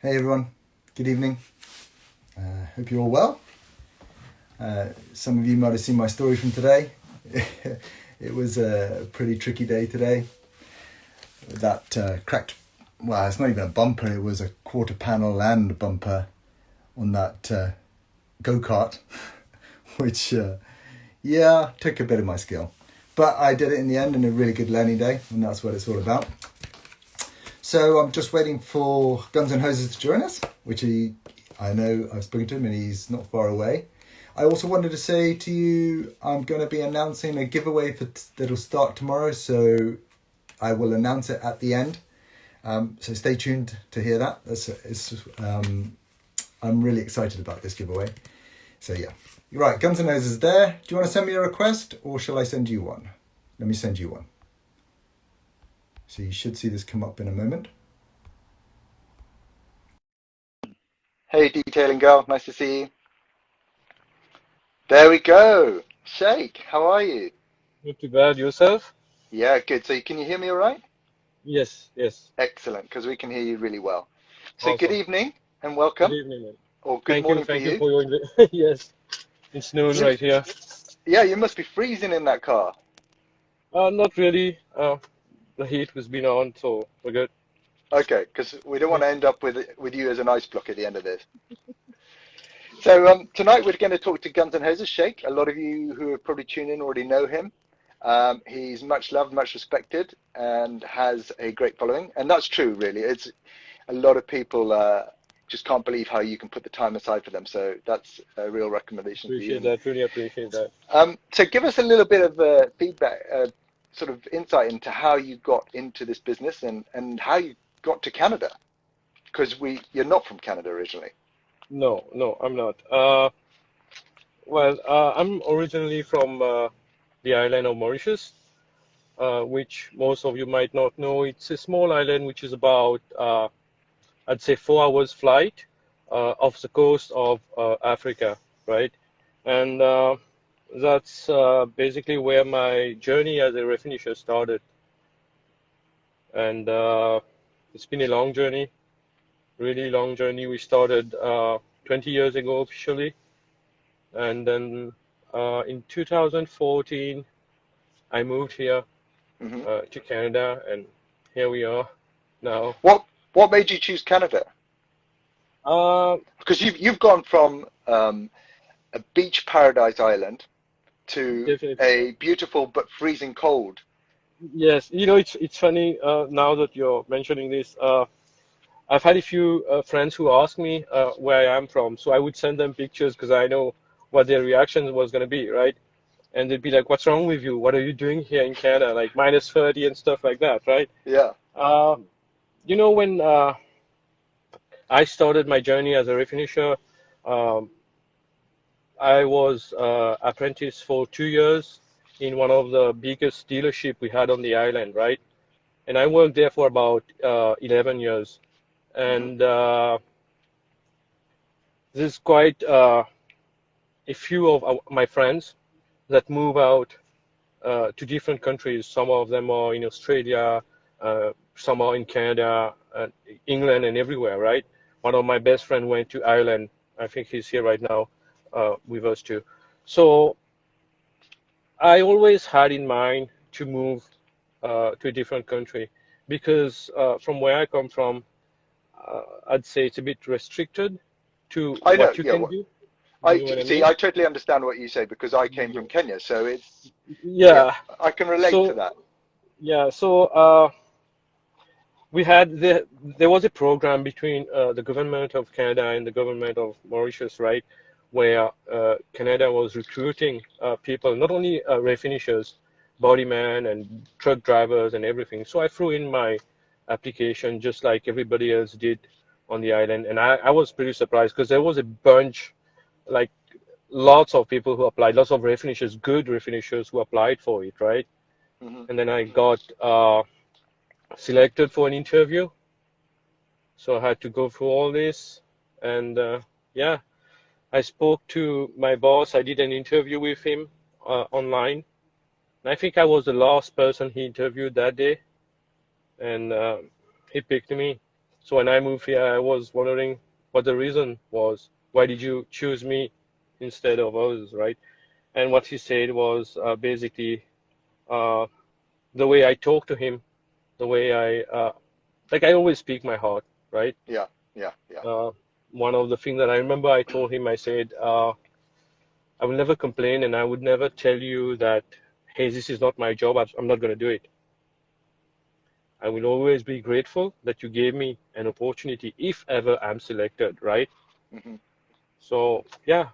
Hey everyone, good evening. Hope you're all well. Some of you might have seen my story from today. It was a pretty tricky day today. That cracked, well, it's not even a bumper, it was a quarter panel and bumper on that go-kart, which, took a bit of my skill. But I did it in the end, and a really good learning day, and that's what it's all about. So I'm just waiting for Guns N' Hoses to join us, which I know I've spoken to him and he's not far away. I also wanted to say to you, I'm going to be announcing a giveaway that'll start tomorrow, so I will announce it at the end. So stay tuned to hear that. I'm really excited about this giveaway. So yeah. You're right, Guns N' Hoses is there. Do you want to send me a request or shall I send you one? Let me send you one. So you should see this come up in a moment. Hey, detailing girl, nice to see you. There we go. Sheik, how are you? Not too bad. Yourself? Yeah, good. So can you hear me all right? Yes, yes. Excellent, because we can hear you really well. So good Awesome. evening and Good welcome, evening, man. or good morning for Thank you you. for your yes. It's noon You, right here. yeah, you must be freezing in that car. Not really. The heat has been on, so we're good. Okay, because we don't Yeah. want to end up with you as an ice block at the end of this. So tonight we're going to talk to Guns N' Hoses Sheik. A lot of you who have probably tuned in already know him. He's much loved, much respected, and has a great following. And that's true, really. It's a lot of people just can't believe how you can put the time aside for them. So that's a real recommendation for Appreciate you. that. Really appreciate that. So give us a little bit of feedback, sort of insight into how you got into this business and how you got to Canada, because you're not from Canada originally. No, no, I'm not. I'm originally from the island of Mauritius, which most of you might not know. It's a small island which is about, I'd say, 4 hours flight off the coast of Africa, right? And that's basically where my journey as a refinisher started. And it's been a long journey, really long journey. We started 20 years ago officially. And then in 2014, I moved here Hmm. to Canada, and here we are now. What made you choose Canada? Uh, Because you've gone from a beach paradise island to Definitely. a beautiful but freezing cold. Yes, it's funny now that you're mentioning this. I've had a few friends who ask me where I am from, so I would send them pictures because I know what their reaction was going to be, right? And they'd be like, "What's wrong with you? What are you doing here in Canada? Like minus 30 and stuff like that, right?" Yeah. Uh, when I started my journey as a refinisher, um, I was apprentice for 2 years in one of the biggest dealership we had on the island, right? And I worked there for about 11 years. Hmm. And there's quite a few of my friends that move out to different countries. Some of them are in Australia, some are in Canada, England, and everywhere, right? One of my best friend went to Ireland. I think he's here right now with us too. So I always had in mind to move to a different country because from where I come from, I'd say it's a bit restricted to I know. what you Yeah. can do. You I know what I see. mean? I totally understand what you say because I came Yeah. from Kenya, so yeah, Yeah. I can relate to So that. yeah. So we had there was a program between the government of Canada and the government of Mauritius, right, where Canada was recruiting people, not only refinishers, bodymen and truck drivers and everything. So I threw in my application just like everybody else did on the island, and I was pretty surprised because there was a bunch, like lots of people who applied, lots of refinishers, good refinishers who applied for it, right? Hmm. And then I got selected for an interview. So I had to go through all this. And yeah, I spoke to my boss. I did an interview with him online. And I think I was the last person he interviewed that day. And he picked me. So when I moved here, I was wondering what the reason was. Why did you choose me instead of others, right? And what he said was basically uh, the way I talk to him, the way like I always speak my heart, right? Yeah, yeah, yeah. Uh, One of the things that I remember I told him, I said, I will never complain and I would never tell you that, hey, this is not my job, I'm not going to do it. I will always be grateful that you gave me an opportunity if ever I'm selected, right? Hmm. So, yeah.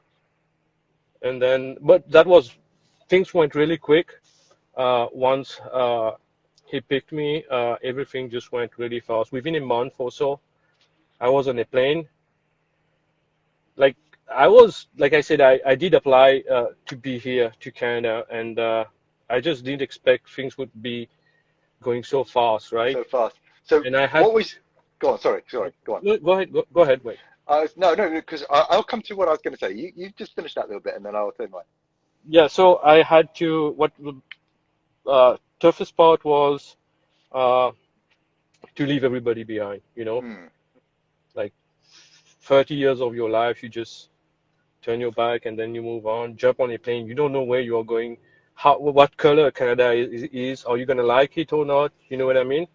And then, but that was, things went really quick. Once he picked me, everything just went really fast. Within a month or so, I was on a plane. Like like I said, I did apply to be here to Canada, and I just didn't expect things would be going so fast, right? So fast. So And I had, what was? Go on. Sorry. Go on. no, go ahead, go ahead, wait. No, because I'll come to what I was going to say. You just finish that little bit, and then I'll say mine. Yeah, so I had to, what the toughest part was uh, to leave everybody behind, Hmm. like 30 years of your life, you just turn your back and then you move on, jump on a plane. You don't know where you are going, what color Canada is. Are you gonna like it or not? You know what I mean?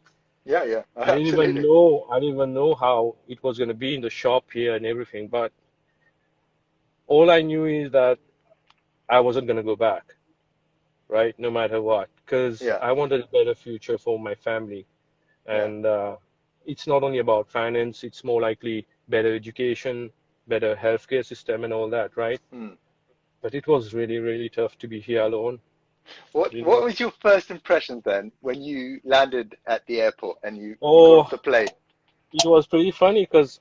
Yeah, yeah, I didn't even absolutely. know, I didn't even know how it was gonna be in the shop here and everything. But all I knew is that I wasn't gonna go back, right? No matter what, because Yeah, I wanted a better future for my family. yeah. And it's not only about finance, it's more likely better education, better healthcare system and all that, right? Hmm. But it was really, really tough to be here alone. You What know, was your first impression then when you landed at the airport and you got off oh, the plane? it was pretty funny because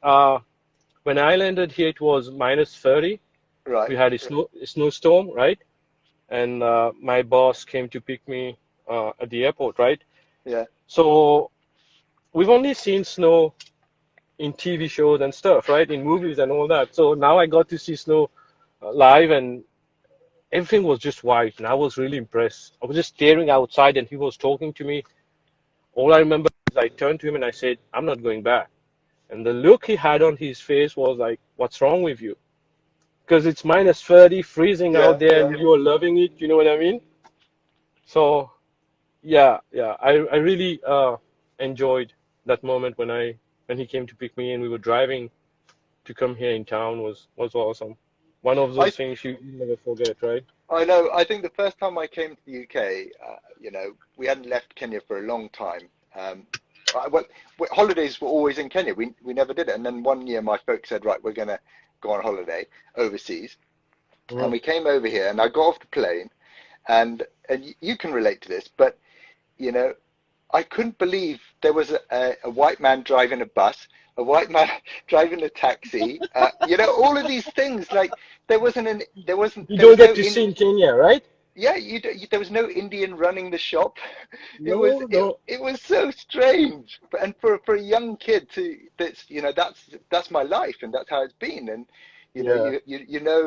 when I landed here, it was minus 30. Right. We had a snowstorm, right? And my boss came to pick me at the airport, right? Yeah. So we've only seen snow in TV shows and stuff, right? In movies and all that. So now I got to see snow live, and everything was just white, and I was really impressed. I was just staring outside, and he was talking to me. All I remember is I turned to him and I said, "I'm not going back." And the look he had on his face was like, "What's wrong with you?" Because it's minus 30, freezing out Yeah, there, yeah. and you're loving it. You know what I mean? So yeah, yeah, I really enjoyed that moment when he came to pick me and we were driving to come here in town was awesome. One of I those things you never forget, right? I know. I think the first time I came to the UK, we hadn't left Kenya for a long time. Well, holidays were always in Kenya. We never did it. And then one year, my folks said, right, we're gonna go on holiday overseas, and Mm. we came over here. And I got off the plane, and you can relate to this, but you know, I couldn't believe there was a white man driving a bus, a white man driving a taxi. All of these things. Like You there don't was get no to in. see in Kenya, right? Yeah, there was no Indian running the shop. It was No, it, no. it was so strange. And for a young kid to that's my life and that's how it's been. And Yeah.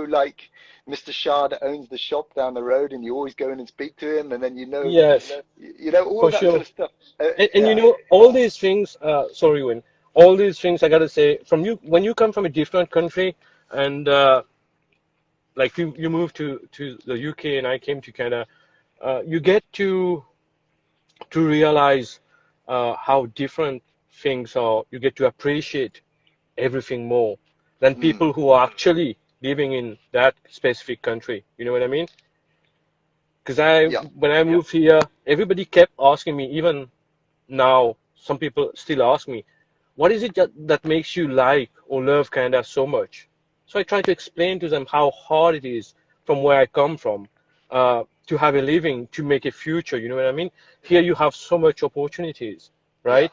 like Mr. Shah that owns the shop down the road, and you always go in and speak to him, and then Yes, all for of that sort sure. of stuff. And Yeah, all these things, sorry, Win, all these things I gotta say, from you, when you come from a different country and like you moved to the UK and I came to Canada, you get to realize how different things are. You get to appreciate everything more than mm, people who are actually living in that specific country. You know what I mean? Because yeah, when I moved here, everybody kept asking me, even now, some people still ask me, what is it that makes you like or love Canada so much? So I try to explain to them how hard it is from where I come from to have a living, to make a future. You know what I mean? Here you have so much opportunities, yeah. right?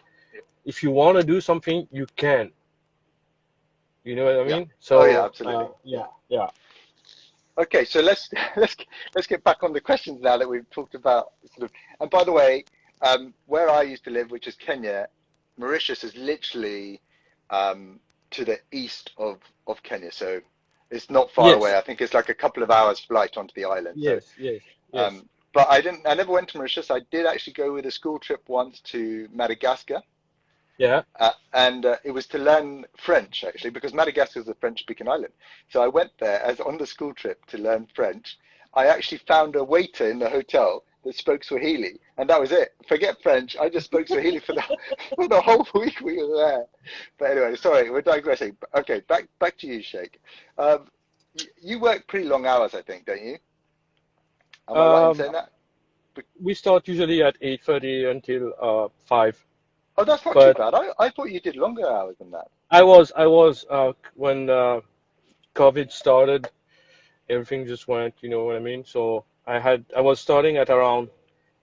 If you want to do something, you can. You know what I Yeah. mean? Oh yeah, So absolutely. yeah, yeah. Okay, so let's let's get back on the questions now that we've talked about sort of. And by the way, where I used to live, which is Kenya, Mauritius is literally to the east of Kenya, so it's not far Yes, away. I think it's like a couple of hours flight onto the island. So, yes, yes, yes. but I never went to Mauritius. I did actually go with a school trip once to Madagascar. Yeah. And it was to learn French, actually, because Madagascar is a French-speaking island. So I went there as on the school trip to learn French. I actually found a waiter in the hotel that spoke Swahili, and that was it. Forget French. I just spoke Swahili for the for the whole week we were there. But anyway, sorry, we're digressing. Okay, back to you, Sheikh. You work pretty long hours, I think, don't you? Am I right in Um, saying that? we start usually at 8:30 until 5. Oh, that's not too But bad. I thought you did longer hours than that. I was when COVID started, everything just went, you know what I mean? So I was starting at around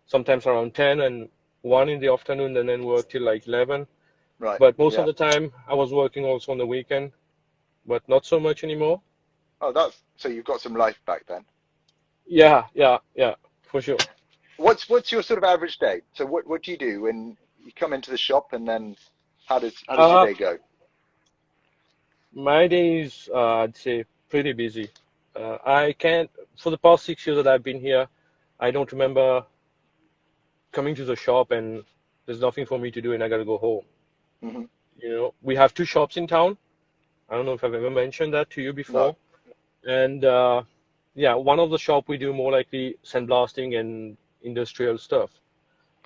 sometimes around 10 and 1 in the afternoon and then work till like 11. Right. But most of Yeah. the time I was working also on the weekend, but not so much anymore. Oh, that's so you've got some life back then. Yeah, for sure. What's your sort of average day? So what do you do when you come into the shop, and then how does your Uh, day go? my days, I'd say pretty busy. I can't, for the past 6 years that I've been here, I don't remember coming to the shop and there's nothing for me to do and I gotta go home. Hmm. You know, we have two shops in town. I don't know if I've ever mentioned that to you No. before. And yeah, one of the shop we do more likely sandblasting and industrial stuff.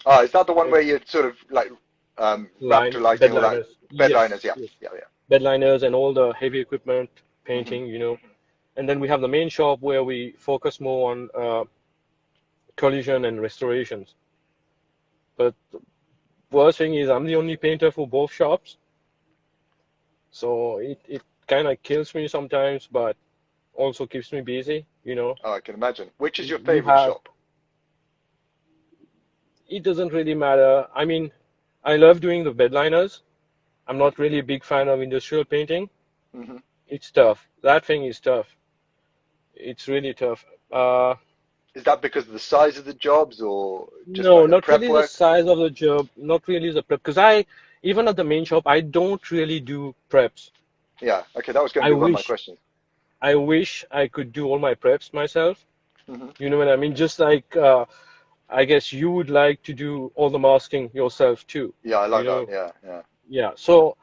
Oh, is that the one And where you're sort of like line, raptor lighting all that? bedliners. Bed Yes, liners, yeah, yes. yeah, Bedliners and all the heavy equipment, yeah. Hmm. painting, you know. And then we have the main shop where we focus more on collision and restorations. But the worst thing is I'm the only painter for both shops, so it kind of kills me sometimes, but also keeps me busy, you know. Oh, I can imagine. Which is your You favorite have, shop? it doesn't really matter. I mean, I love doing the bedliners. I'm not really a big fan of industrial painting. Hmm. It's tough. That thing is tough. It's really tough. Is that because of the size of the jobs, or just No, like the not prep really the work? size of the job, not really the prep, because even at the main shop, I don't really do preps. Yeah. Okay, that was going to I be one of my wish, questions. I wish I could do all my preps myself. Hmm. You know what I mean? Just like, I guess you would like to do all the masking yourself too. Yeah, I You like that. know, Yeah, yeah. yeah. So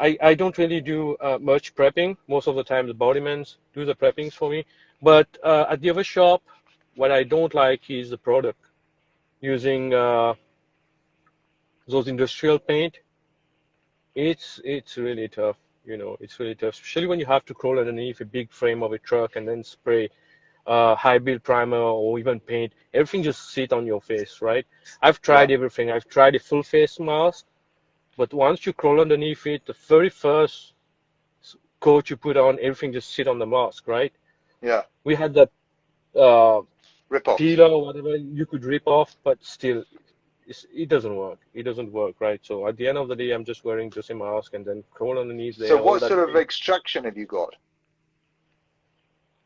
I don't really do much prepping. Most of the time, the bodymans do the preppings for me. But at the other shop, what I don't like is the product using those industrial paint. It's really tough. You know, it's really tough, especially when you have to crawl underneath a big frame of a truck and then spray high build primer or even paint. Everything just sit on your face, right? I've Yeah. tried everything. I've tried a full face mask, but once you crawl underneath it, the very first coat you put on, everything just sit on the mask, right? Yeah. We had that uh, Rip-offs. peeler or whatever you could rip off, but still, it doesn't work. It doesn't work, right? So at the end of the day, I'm just wearing just a mask and then crawl underneath So there, all what that sort of paint. extraction have you got?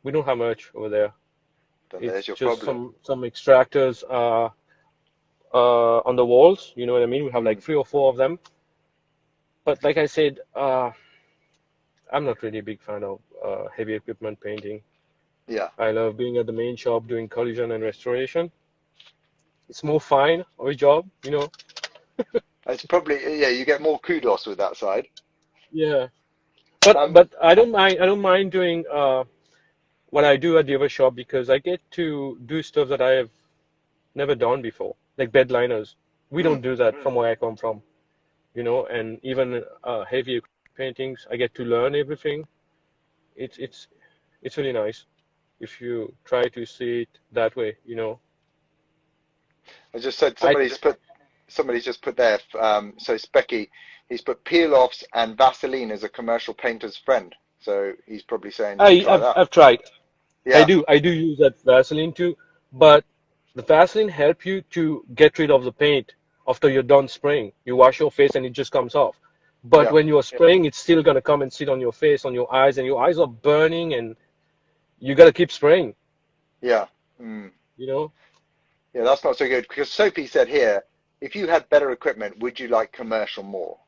We don't have much over there. Then there's It's your just problem. some extractors on the walls. You know what I mean? We have like Mm. 3 or 4 of them. But like I said, I'm not really a big fan of heavy equipment painting. Yeah. I love being at the main shop doing collision and restoration. It's more fine of a job, you know. It's probably, yeah, you get more kudos with that side. Yeah. But Um, but I don't mind doing what I do at the other shop because I get to do stuff that I have never done before, like bed liners. We mm. don't do that from where I come from, you know, and even heavy paintings, I get to learn everything. It's it's it's really nice if you try to see it that way, you know. I just said I somebody's just put there. So it's Becky. He's put peel-offs and Vaseline as a commercial painter's friend. So he's probably saying I try I've, that. I've tried. Yeah. I do use that Vaseline too, but the Vaseline help you to get rid of the paint after you're done spraying. You wash your face and it just comes off. But Yeah. when you're spraying, it's still gonna come and sit on your face, on your eyes, and your eyes are burning, and you gotta keep spraying. Yeah. Mm. You know? Yeah. That's not so good because Sophie said here, if you had better equipment, would you like commercial more?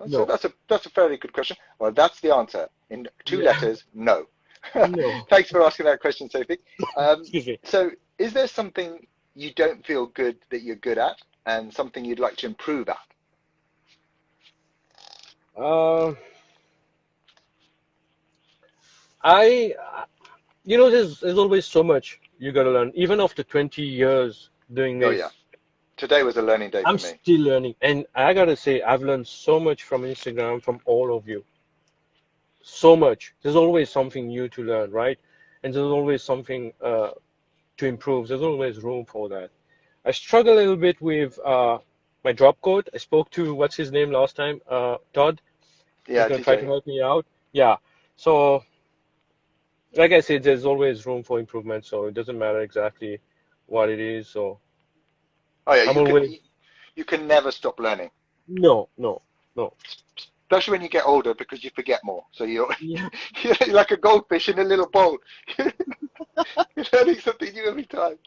So No. that's a fairly good question. Well, that's the answer in two Yeah. letters. No. No. Thanks for asking that question, Sophie. Excuse me. So, is there something you don't feel good that you're good at, and something you'd like to improve at? Uh, I, there's always so much you gotta learn. Even after 20 years doing Oh yeah, this, today was a learning day I'm for me. still learning. And I gotta say, I've learned so much from Instagram, from all of you. So much. There's always something new to learn, right? And there's always something to improve. There's always room for that. I struggle a little bit with my drop code. I spoke to what's his name last time, Todd. He's Yeah, gonna try to TJ. help me out. Yeah. So, like I said, there's always room for improvement. So it doesn't matter exactly what it is. So Oh yeah, I'm always you can never stop learning, no, no, no. especially when you get older because you forget more. So you're Yeah. you're like a goldfish in a little bowl. You're learning something new every time.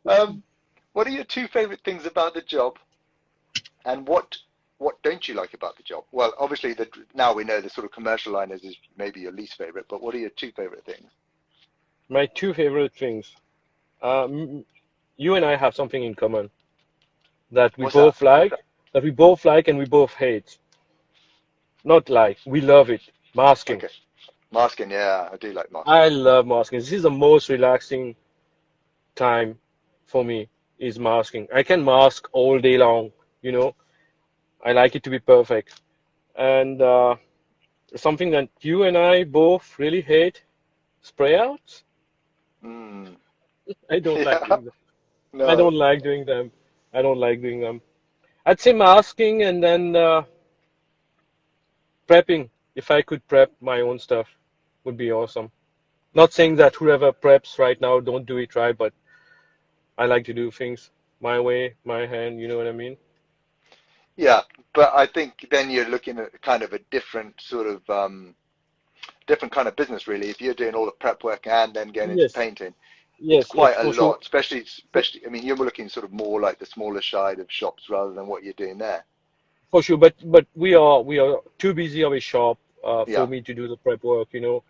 Um, what are your two favorite things about the job, and what don't you like about the job? Well, obviously, now we know the sort of commercial liners is maybe your least favorite, but what are your two favorite things? My two favorite things. You and I have something in common that we What's that? both like, and we both hate. Not like, we love it. Masking. Okay, masking. Yeah, I do like masking. I love masking. This is the most relaxing time for me is masking. I can mask all day long, you know. I like it to be perfect. And something that you and I both really hate, spray outs. Mm, I don't like yeah, doing them. I no. don't like doing them. I don't like doing them. I'd say masking and then prepping. If I could prep my own stuff, would be awesome. Not saying that whoever preps right now don't do it right, but I like to do things my way, my hand, you know what I mean? Yeah, but I think then you're looking at kind of a different sort of different kind of business really. If you're doing all the prep work and then getting into Yes, painting, it's yes, yes, quite a for sure. lot, especially I mean you're looking sort of more like the smaller side of shops rather than what you're doing there. For sure, but we are too busy of a shop for Yeah. me to do the prep work, you know.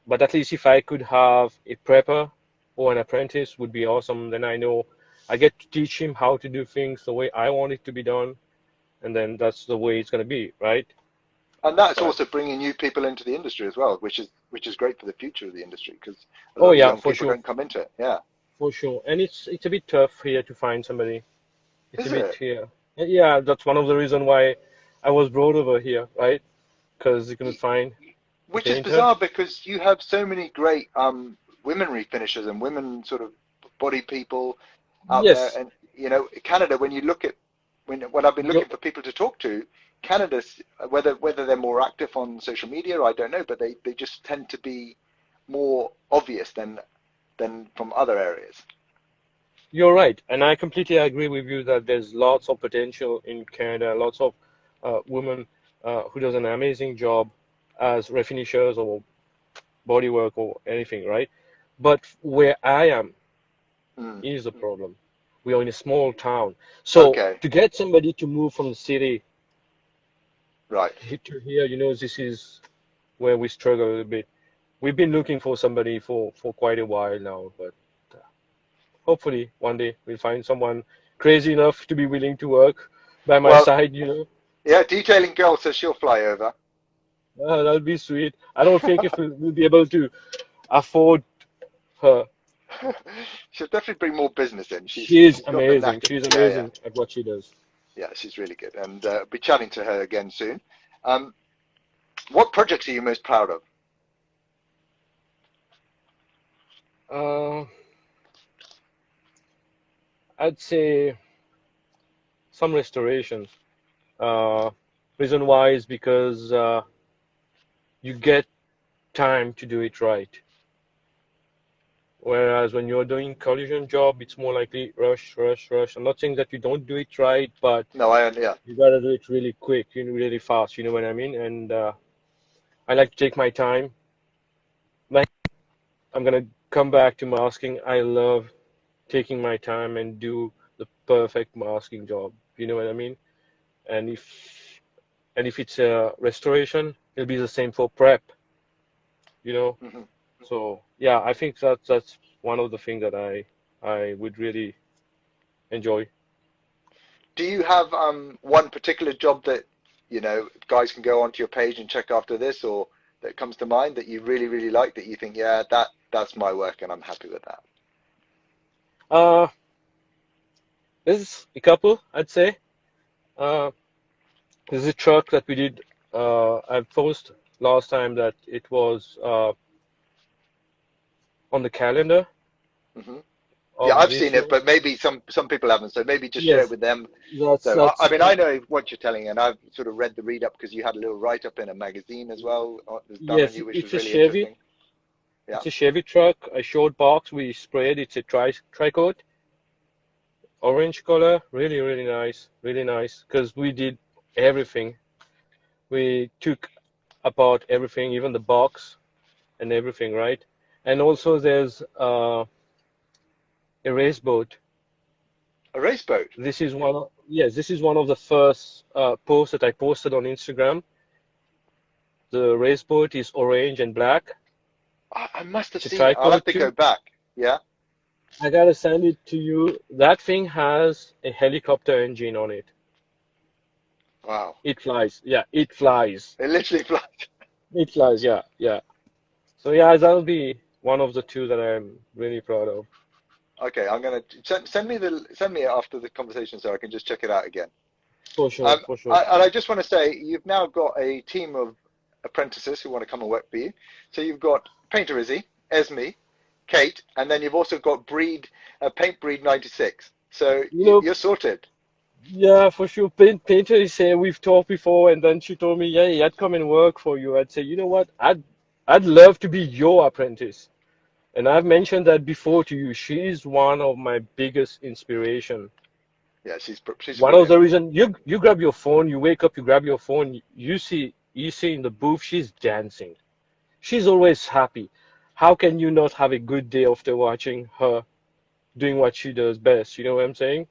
But at least if I could have a prepper or an apprentice would be awesome. Then I know I get to teach him how to do things the way I want it to be done, and then that's the way it's gonna be, right? And that's But also bringing new people into the industry as well, which is great for the future of the industry because a lot oh of the yeah, young people don't come into it. Yeah. for sure. And it's a bit tough here to find somebody. It's a Is bit it? here. Yeah, that's one of the reason why I was brought over here, right? Because you couldn't find a Which is painter. bizarre because you have so many great women refinishers and women sort of body people out there. Yes, And you know, Canada, when you look at when I've been you looking for people to talk to, Canada, whether they're more active on social media, I don't know, but they just tend to be more obvious than from other areas. you're right, and I completely agree with you that there's lots of potential in Canada, lots of women who does an amazing job as refinishers or bodywork or anything, right? But where I am Mm, is the problem. We are in a small town, so okay, to get somebody to move from the city right. to here, this is where we struggle a little bit. We've been looking for somebody for quite a while now, but hopefully one day we'll find someone crazy enough to be willing to work by my Well, side. yeah, detailing girl says she'll fly over. That'll be sweet. I don't think if we'll be able to afford her. She'll definitely bring more business in. She's She's got the amazing. knack of She's yeah, yeah. amazing at what she does. Yeah, she's really good, and I'll be chatting to her again soon. Um, what projects are you most proud of? Uh, I'd say some restorations. Uh, Reason why is because you get time to do it right. Whereas when you're doing collision job, it's more likely rush, rush, rush. I'm not saying that you don't do it right, but No, I yeah, you gotta do it really quick, really fast. You know what I mean? And I like to take my time. Like I'm gonna come back to masking. I love taking my time and do the perfect masking job. You know what I mean? And if it's a restoration, it'll be the same for prep. You know? hmm So yeah, I think that's one of the things that I would really enjoy. Do you have one particular job that you know, guys can go onto your page and check after this, or that comes to mind that you really, really like, that you think, yeah, that's my work and I'm happy with that? Uh, there's a couple, I'd say. Uh, there's a truck that we did. I posted last time that it was on the calendar Hmm. Yeah, of I've this seen it, month. but maybe some people haven't. So maybe just share it Yes, with them. that's So I that's mean, I know what you're telling, and I've sort of read the read up because you had a little write up in a magazine as well that was done on yes. you, which It's was a really Chevy. interesting. Yeah. It's a Chevy truck, a short box. We sprayed. It's a tri-coat, orange color. Really, really nice. Really nice. Because we did everything. We took apart everything, even the box and everything, right? And also there's a race boat. A race boat. This is one of the first posts that I posted on Instagram. The race boat is orange and black. I must have It's a seen it. I'll have tri-coat to go too. back. Yeah. I gotta send it to you. That thing has a helicopter engine on it. Wow. It flies. Yeah, it flies. It literally flies. It flies. Yeah, yeah. So yeah, that'll be one of the two that I'm really proud of. Okay, I'm gonna send me it after the conversation so I can just check it out again. For sure, for sure. And I just want to say you've now got a team of apprentices who want to come and work for you. So you've got Painter Izzy, Esme, Kate, and then you've also got Paint Breed 96. So You know, you're sorted. yeah, for sure. Painter is saying we've talked before, and then she told me, yeah, I'd come and work for you. I'd say, you know what? I'd love to be your apprentice. And I've mentioned that before to you. She's one of my biggest inspiration. Yeah, she's One of brilliant. the reason you grab your phone, you wake up, you grab your phone, you see in the booth, she's dancing. She's always happy. How can you not have a good day after watching her doing what she does best? You know what I'm saying?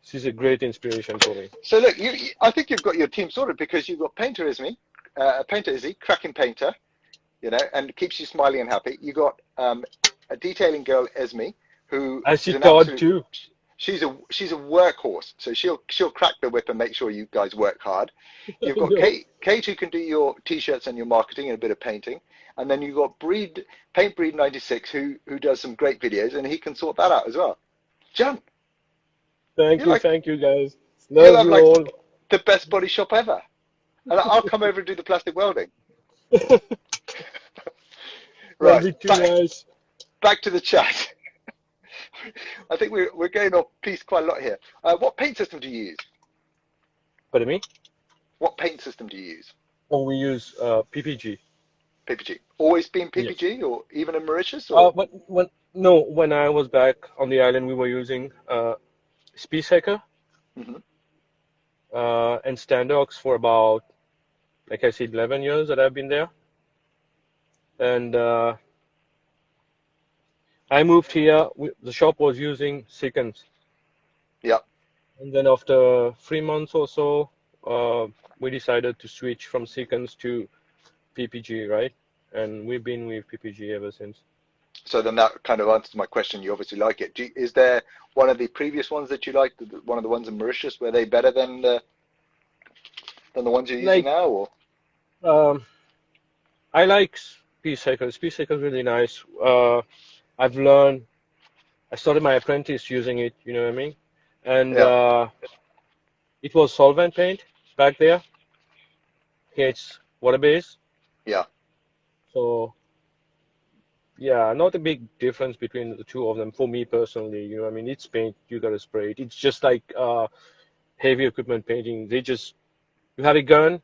She's a great inspiration for me. So look, I think you've got your team sorted because you've got Painter Izzy, cracking painter, you know, and keeps you smiling and happy. You got a detailing girl, Esme, who As is she an thought absolute. too. She's a workhorse, so she'll crack the whip and make sure you guys work hard. You've I got know. Kate who can do your t-shirts and your marketing and a bit of painting, and then you've got Paint Breed 96 who does some great videos, and he can sort that out as well. John, you're like Thank you guys. you'll Love have you like all. the best body shop ever, and I'll come over and do the plastic welding. That'll Right, be too nice. back to the chat. I think we're going off piece quite a lot here. What paint system do you use? Pardon me? What paint system do you use? Oh, we use PPG. PPG. Always been Yes. PPG, or even in Mauritius, or? When I was back on the island, we were using Space Hacker Hmm. and Standox for about, like I said, 11 years that I've been there. And I moved here. The shop was using Seconds. Yeah. And then after 3 months or so, uh, we decided to switch from Seconds to PPG, right? And we've been with PPG ever since. So then that kind of answers my question. You obviously like it. Is there one of the previous ones that you liked? One of the ones in Mauritius, were they better than the ones you're using Like, now, or? um, I like Space Hacker. Space Hacker is really nice. I've learned, I started my apprentice using it, you know what I mean? And Yeah. it was solvent paint back there. Here it's water-based. Yeah. So, yeah, not a big difference between the two of them for me personally. You know what I mean? It's paint, you gotta spray it. It's just like heavy equipment painting. You have a gun,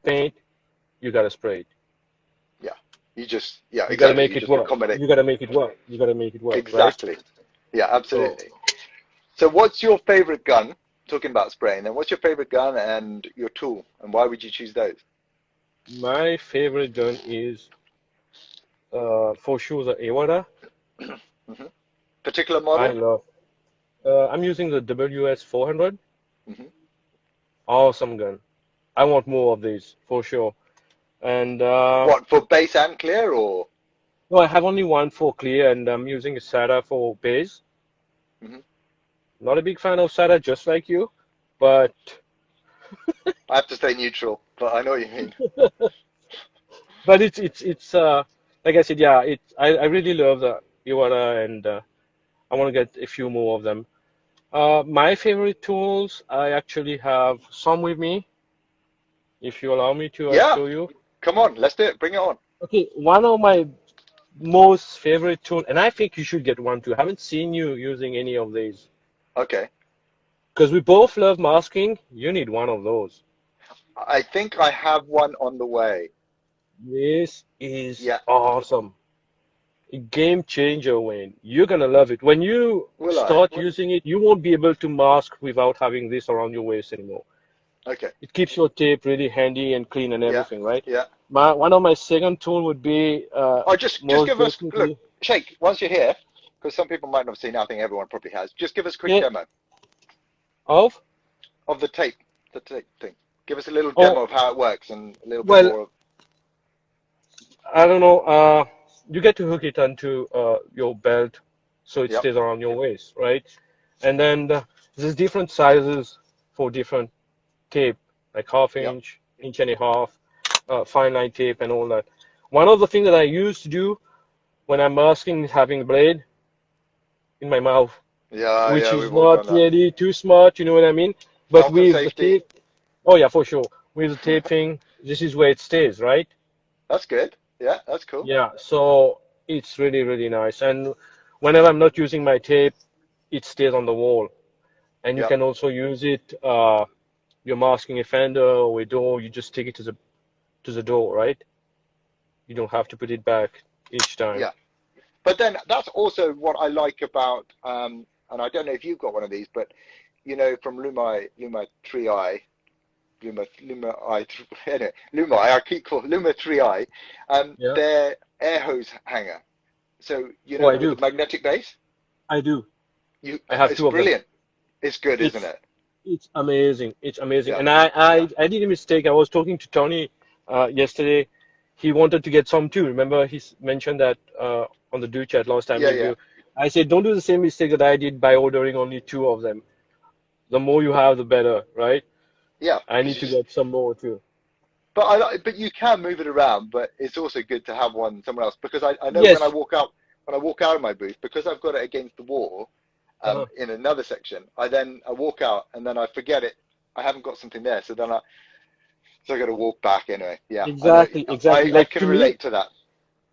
paint, you gotta spray it. Yeah. Yeah, You gotta exactly. make You it just work. accommodate. You gotta make it work. You gotta make it work, right? Exactly. Yeah, So, absolutely. So what's your favorite gun? Talking about spraying, then what's your favorite gun and your tool, and why would you choose those? my favorite gun is for sure the Awada. Hmm. Particular I model? love. I'm using the WS 400. Hmm. Awesome gun. I want more of these for sure. And What, for base and clear, or? no, I have only one for clear, and I'm using a SATA for base. Hmm. Not a big fan of SATA, just like you, but I have to stay neutral, but I know what you mean. But it's like I said, yeah. I really love the Iwata, and I want to get a few more of them. My favorite tools, I actually have some with me. If you allow me to Yeah, show you. come on, let's do it. Bring it on. Okay, one of my most favorite tool, and I think you should get one too. I haven't seen you using any of these Okay. because we both love masking. You need one of those. I think I have one on the way. This is Yeah. awesome. A game changer, Wayne. You're gonna love it. When you Will I? start using it, you won't be able to mask without having this around your waist anymore. Okay. It keeps your tape really handy and clean and Yeah. everything, right? Yeah. One of my second tool would be Oh, just most give us, look, definitely Shake, once you're here, because some people might not have seen, I think everyone probably has, just give us a quick yeah demo of of the tape thing. Give us a little demo oh of how it works and a little bit well more of, I don't know. You get to hook it onto your belt so it yep, stays around your waist, right? And then there's different sizes for different tape, like half yep, inch, inch and a half, fine line tape, and all that. One of the things that I used to do when I'm masking is having the blade in my mouth, yeah, which yeah, is we've all not done that. really too smart, you know what I mean? But Health and with the safety, tape, oh yeah, for sure. With the tape thing, this is where it stays, right? that's good. Yeah, that's cool. Yeah, so it's really, really nice. And whenever I'm not using my tape, it stays on the wall. And you Yep, can also use it, you're masking a fender or a door, you just take it to the door, right? You don't have to put it back each time. yeah. But then that's also what I like about, and I don't know if you've got one of these, but you know, from Luma 3i, Luma I, anyway, Luma I keep calling Luma 3i, Yeah. their air hose hanger. So you Oh, know I with the do. magnetic base, I do. you I have it's two of them. brilliant. It's good, isn't It's it? it's amazing. It's amazing. Yeah, And I did a mistake. I was talking to Tony yesterday. He wanted to get some too. Remember, mentioned that on the do chat last time yeah, with yeah, you. I said, don't do the same mistake that I did by ordering only two of them. The more you have, the better, right? yeah. I Because need you to just, get some more too. but but you can move it around. But it's also good to have one somewhere else because I know Yes. when I walk out of my booth because I've got it against the wall, Uh-huh. in another section. I walk out and then I forget it. I haven't got something there, so I got to walk back anyway. Yeah, I know. Exactly, exactly. I Like can relate to that.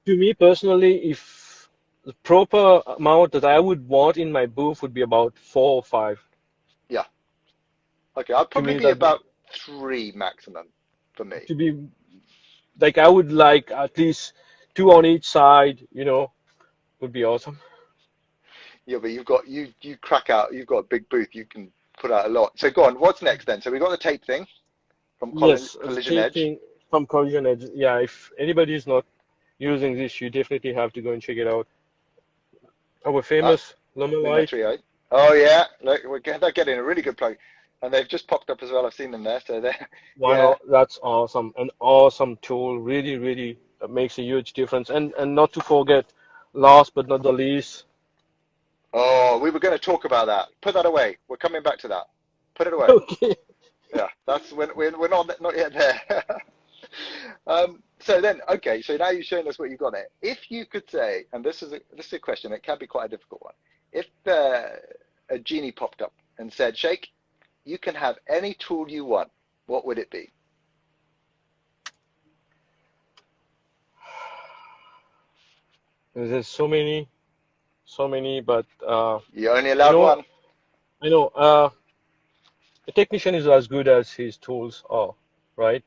to me personally, if the proper amount that I would want in my booth would be about four or five. Yeah. Okay. I'll To probably me, be that about three maximum for me. to be like I would like at least two on each side, would be awesome. Yeah, but you crack out. You've got a big booth. You can put out a lot. So go on. What's next then? So we got the tape thing from Yes, the Collision tape Edge. thing from Collision Edge. Yeah, if anybody is not using this, you definitely have to go and check it out. Our famous Luma Light. 3.8. Oh yeah, look, they're getting a really good plug, and they've just popped up as well. I've seen them there, so they're yeah. That's awesome. An awesome tool. Really, really makes a huge difference. And not to forget, last but not the least. Oh, we were going to talk about that. Put that away. We're coming back to that. Put it away. Okay. Yeah, that's when we're not yet there. So then, okay, so now you've shown us what you've got there. If you could say, and this is a question, it can be quite a difficult one. If a genie popped up and said, "Shake, you can have any tool you want," what would it be? There's so many, but You're only you allowed know, one. I know. A technician is as good as his tools are, right?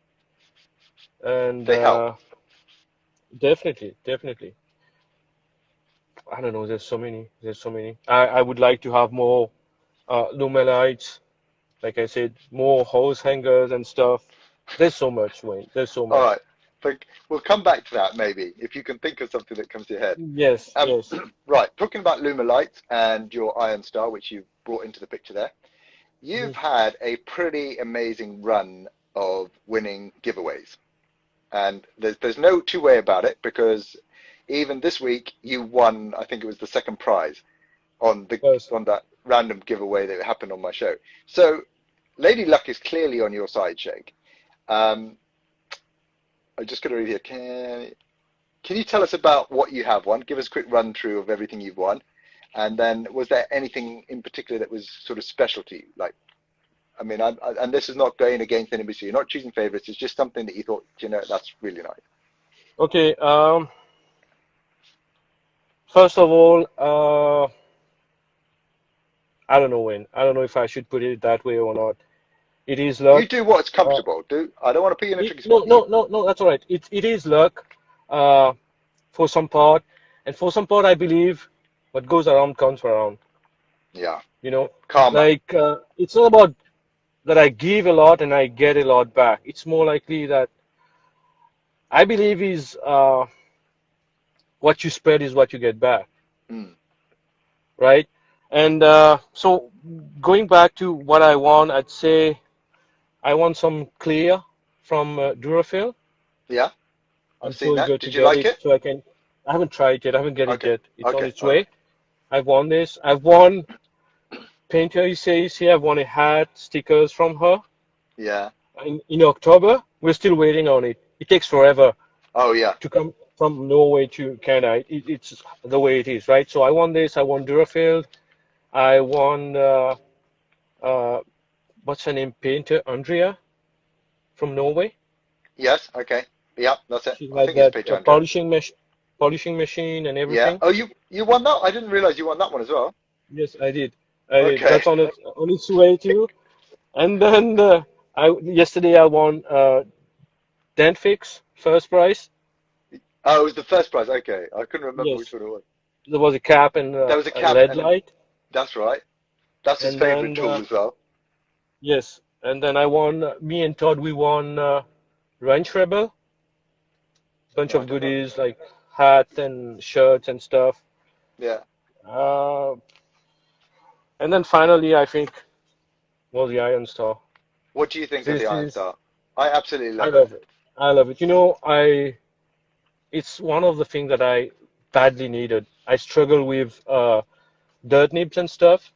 And They help. definitely, definitely. I don't know. There's so many. There's so many. I would like to have more Lumelites. Like I said, more hose hangers and stuff. There's so much, Wayne. There's so All much. right. But we'll come back to that maybe if you can think of something that comes to your head. Yes, Um, yes. right. Talking about Luma Lights and your Iron Star, which you brought into the picture there. Mhm. You've had a pretty amazing run of winning giveaways, and there's no two way about it because even this week you won. I think it was the second prize on the Yes. on that random giveaway that happened on my show. So Lady Luck is clearly on your side, Sheik. Um, I'm just going to read here. Can you tell us about what you have won? Give us a quick run through of everything you've won. And then was there anything in particular that was sort of special to you? Like, I mean, and this is not going against anybody. So you're not choosing favorites. It's just something that you thought, that's really nice. Okay. First of all, I don't know when. I don't know if I should put it that way or not. It is You luck. do what's Uh, comfortable. I don't want to put you in a tricky no, spot. no, no, no. That's all right. It is luck. Uh, for some part, and for some part, I believe what goes around comes around. Yeah, You know, karma. like it's not about that I give a lot and I get a lot back. It's more likely that I believe is what you spread is what you get back, Mm. right? And so going back to what I want, I'd say I want some clear from Durafil. Yeah, I've I'm seen so that. eager to Did you get like it, it? so I can. I haven't tried it. I haven't get it Okay, yet. It's on okay, its all way. right. I've won this. I've won painter. He says here. I've won a hat, stickers from her Yeah. in October. We're still waiting on it. It takes forever Oh, yeah. to come from Norway to Canada. It's the way it is, right? So I won this. I won Durafield. I won uh, what's her name? Painter Andrea from Norway. Yes. Okay. Yeah, that's it. She's I like think it's that Peter Andre. polishing machine and Yeah. everything. Oh, you won that? I didn't realize you won that one as well. Yes, I did. I did. Okay. That's on its way too. And then I yesterday I won Denfix first prize. Oh, it was the first prize. Okay, I couldn't remember which Yes, one it was. there was a cap and There was a a cap, LED and light. that's right. That's his And favorite then tool as well. yes, and then I won. Me and Todd we won Ranch Rebel. Bunch No, I of don't know. goodies like hats and shirts and stuff. Yeah. Uh, and then finally I think was the Iron Star. What do you think of the This Iron is Star? I absolutely I love it. love it. I love it. You know, it's one of the things that I badly needed. I struggle with dirt nibs and stuff.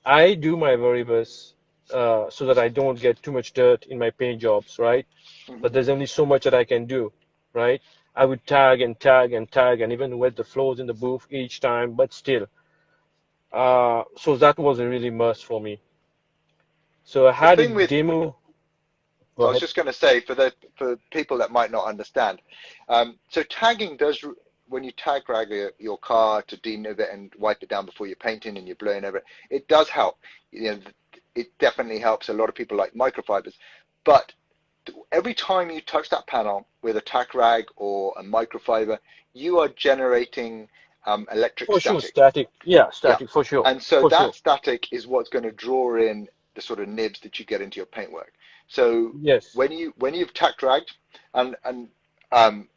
I do my very best so that I don't get too much dirt in my paint jobs, right? But Hmm. there's only so much that I can do, right? I would tag and tag and tag and even wet the floors in the booth each time, but still. So that was a really must for me. So I The had a thing with demo. Go I was ahead. just going to say for people that might not understand, so tagging does when you tag rag your car to denib it and wipe it down before you're painting and you're blowing over it, it does help. It definitely helps. A lot of people like microfibers, but every time you touch that panel with a tack rag or a microfiber, you are generating electric For sure, static. static. Yeah, Yeah. static, for sure. And so For that sure. static is what's going to draw in the sort of nibs that you get into your paintwork. So Yes. when you've tack dragged and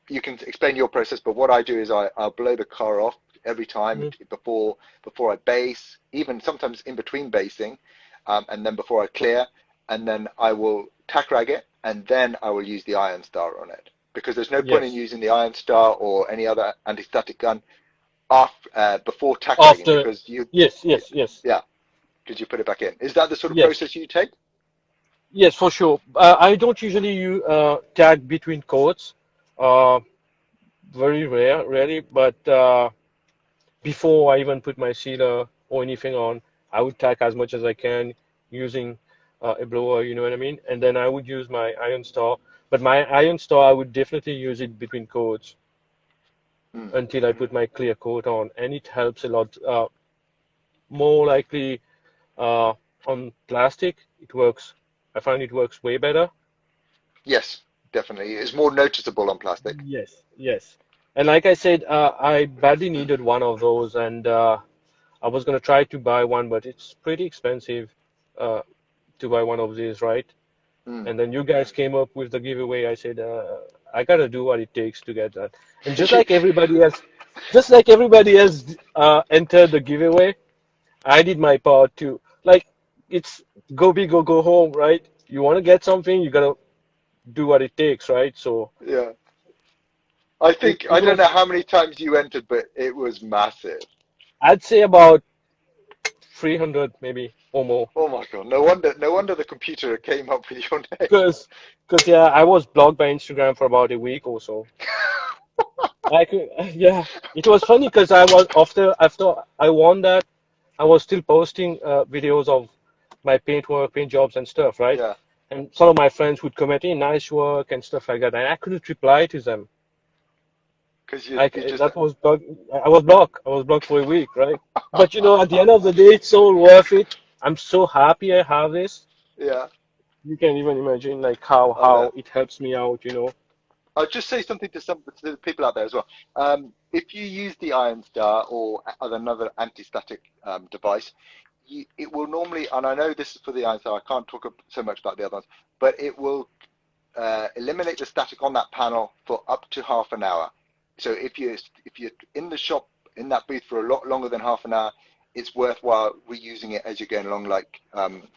you can explain your process, but what I do is I'll blow the car off every time Mhm. before I base, even sometimes in between basing, and then before I clear, and then I will tack rag it, and then I will use the Iron Star on it because there's no point in Yes. using the Iron Star or any other anti-static gun before tack ragging After, because you yes, yes, yes, yeah because you put it back in. Is that the sort of yes, process you take? yes, for sure. I don't usually use tag between coats. Uh, very rarely, but before I even put my sealer or anything on, I would tag as much as I can using a blower, you know what I mean? And then I would use my Iron Star. But my Iron Star, I would definitely use it between coats Mm. until I put my clear coat on, and it helps a lot. More likely uh, on plastic, it works. I find it works way better. Yes, definitely. It's more noticeable on plastic. Yes, yes. And like I said, I badly needed one of those, and I was gonna try to buy one, but it's pretty expensive uh, to buy one of these, right? Mm. And then you guys came up with the giveaway. I said, I gotta do what it takes to get that. And You- just like everybody else entered the giveaway, I did my part too. Like it's go big or go home, right? You want to get something, you gotta do what it takes, right? So yeah. I it, think I it don't know was, how many times you entered, but it was massive. I'd say about 300 maybe. or more. Oh my God. No wonder the computer came up with your name. Because yeah, I was blocked by Instagram for about a week or so. I could, yeah, it was funny because I was after I won that, I was still posting videos of my paint work, paint jobs and stuff, right? Yeah, And some of my friends would comment, "Hey, nice work" and stuff like that, and I couldn't reply to them. because you just That was blocked. I was blocked. I was blocked for a week, right? But at the end of the day, it's all worth it. I'm so happy I have this. yeah. You can even imagine like how I bet. it helps me out. I'll just say something to the people out there as well. If you use the Iron Star or another anti-static device, it will normally, and I know this is for the Iron Star, I can't talk so much about the other ones, but it will eliminate the static on that panel for up to half an hour. So if you're in the shop in that booth for a lot longer than half an hour, it's worthwhile reusing it as you're going along, like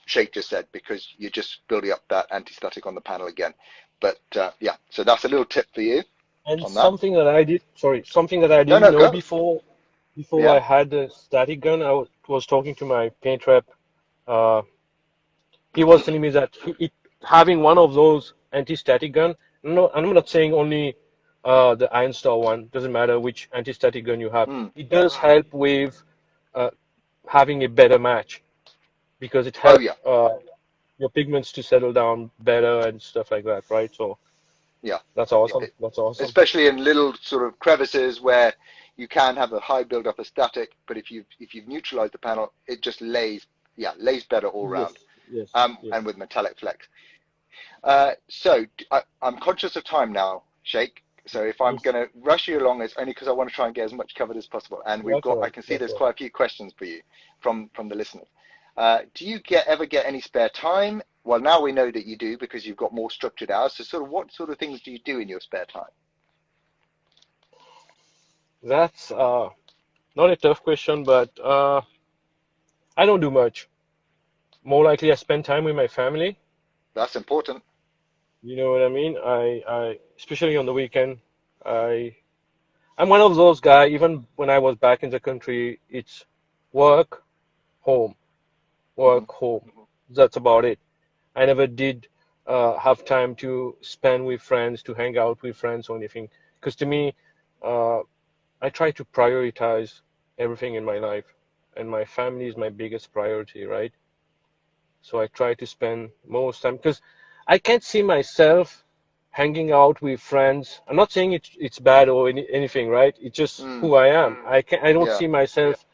Sheikh just said, because you're just building up that anti-static on the panel again. But yeah, so that's a little tip for you And on that. something that I No, didn't no, know go. before I Yeah. had the static gun. Was talking to my paint rep. Uh, he was telling me that having one of those anti-static gun. No, I'm not saying only the Iron Star one. Doesn't matter which anti-static gun you have. Mm. It does help with uh, having a better match because it Oh helps yeah, your pigments to settle down better and stuff like that, right? So yeah. that's awesome. That's awesome. Especially in little sort of crevices where you can have a high buildup of static, but if you've neutralized the panel, it just lays better all Yes, round. yes, yes. And with metallic flex. So I'm conscious of time now, Sheikh. So if I'm Yes. going to rush you along, it's only because I want to try and get as much covered as possible. And That's I right. can see That's there's right. quite a few questions for you from the listeners. Do you ever get any spare time? Well, now we know that you do because you've got more structured hours. So sort of what sort of things do you do in your spare time? That's not a tough question, but I don't do much. More likely, I spend time with my family. That's important. You know what I mean? Especially on the weekend, I, I'm one of those guys. Even when I was back in the country, it's work, home, Hmm. work, home. That's about it. I never did have time to spend with friends, to hang out with friends or anything. Because to me, uh, I try to prioritize everything in my life, and my family is my biggest priority, right? So I try to spend most time because I can't see myself hanging out with friends. I'm not saying it's bad or anything, right? It's just Mm. who I am. I don't Yeah. see myself